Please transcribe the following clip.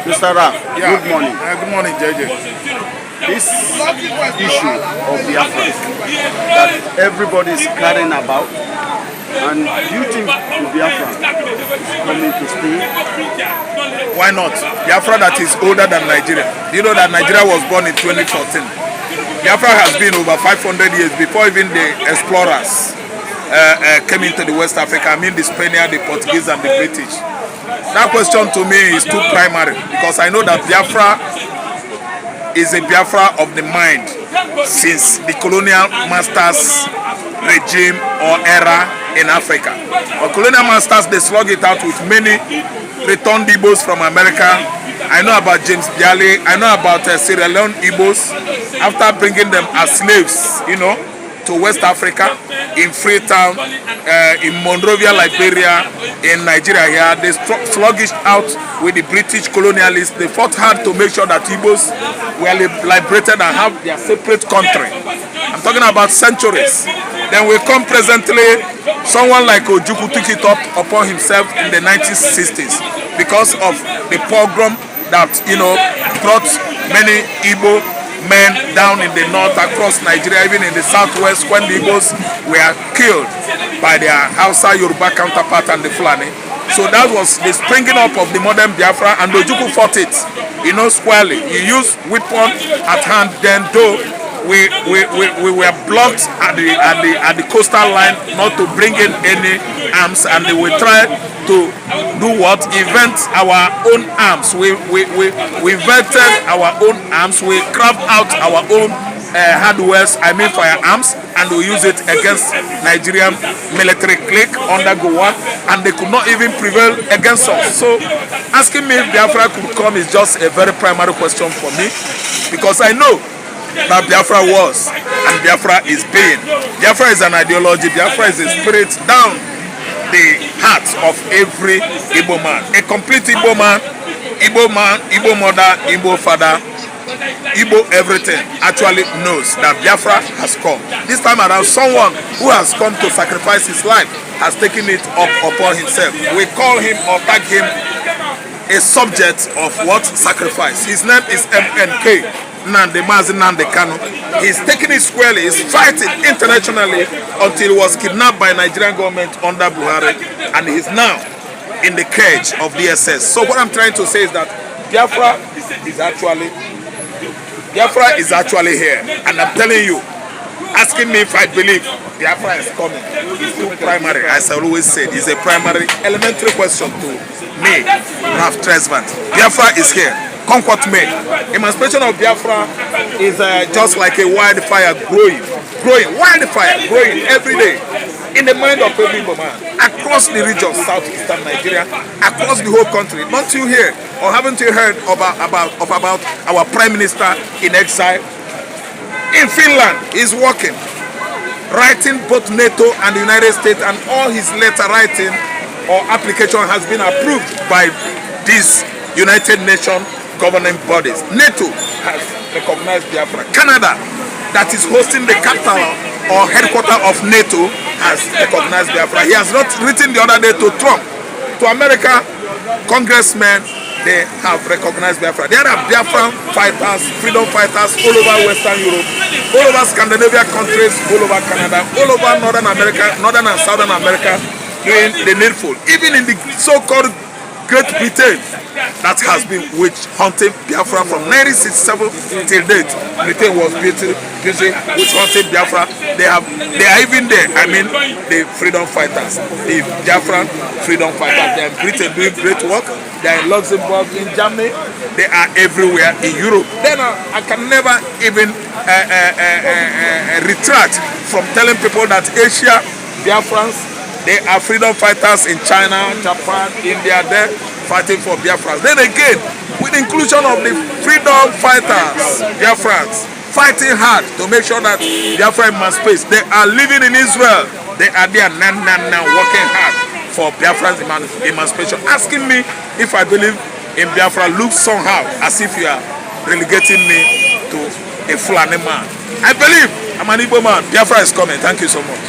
Mr. Raf, Yeah. good morning. Good morning, JJ. This issue of Biafra that everybody is carrying about, and do you think Biafra is coming to stay? Why not? Biafra that is older than Nigeria. Do you know that Nigeria was born in 2014? Biafra has been over 500 years before even the explorers came into the West Africa. I mean the Spaniards, the Portuguese and the British. That question to me is too primary because I know that Biafra is a Biafra of the mind since the colonial masters regime or era in Africa. Our colonial masters, they slug it out with many returned Igbos from America. I know about James Bialy. I know about Sierra Leone Igbos after bringing them as slaves, to West Africa, in Freetown, in Monrovia, Liberia, in Nigeria here. They sluggished out with the British colonialists. They fought hard to make sure that Igbos were liberated and have their separate country. I'm talking about centuries. Then we come presently, someone like Ojukwu took it up upon himself in the 1960s because of the pogrom that, brought many Igbo men down in the north, across Nigeria, even in the southwest, when the Igbos were killed by their Hausa Yoruba counterpart and the Fulani. So that was the springing up of the modern Biafra, and Ojukwu fought it, squarely. He used weapon at hand. Then though we were blocked at the coastal line not to bring in any arms, and they will try to do what? Invent our own arms. We invented our own arms. We craft out our own hardwares, firearms, and we use it against Nigerian military clique under Gowon, and they could not even prevail against us. So asking me if Biafra could come is just a very primary question for me, because I know that Biafra was and Biafra is being. Biafra is an ideology. Biafra is a spirit down the heart of every Igbo man. A complete Igbo man, Igbo mother, Igbo father, Igbo everything actually knows that Biafra has come. This time around, someone who has come to sacrifice his life has taken it up upon himself. We call him or tag him a subject of what? Sacrifice. His name is MNK. Nande Kanu. He's taking it squarely. He's fighting internationally until he was kidnapped by Nigerian government under Buhari, and he's now in the cage of DSS. So what I'm trying to say is that Biafra is actually here, and I'm telling you, asking me if I believe Biafra is coming is too primary. As I always said, it's a primary, elementary question to me, Raf Tresvant. Biafra is here. Come what may. Emancipation of Biafra is just like a wildfire growing every day in the mind of every man across the region, southeastern Nigeria, across the whole country. Don't you hear or haven't you heard about our Prime Minister in exile? In Finland, he's working, writing both NATO and the United States, and all his letter writing or application has been approved by these United Nations governing bodies. NATO has recognized Biafra. Canada, that is hosting the capital or headquarters of NATO, has recognized Biafra. He has not written the other day to Trump. To America, congressmen, they have recognized Biafra. There are Biafran fighters, freedom fighters all over Western Europe, all over Scandinavia countries, all over Canada, all over Northern America, Northern and Southern America, doing the needful. Even in the so-called Great Britain, that has been witch hunting Biafra from 1967 till date. Britain was busy witch hunting Biafra. They are even there. The freedom fighters, the Biafran freedom fighters. They are in Britain doing great work. They are in Luxembourg, in Germany. They are everywhere in Europe. Then I can never even retract from telling people that Asia, Biafrans, they are freedom fighters in China, Japan, India, there fighting for Biafra. Then again, with the inclusion of the freedom fighters, Biafrans, fighting hard to make sure that Biafra emancipates. They are living in Israel. They are there now working hard for Biafra's emancipation. Asking me if I believe in Biafra looks somehow as if you are relegating me to a Fulani man. I believe I'm an Igbo man. Biafra is coming. Thank you so much.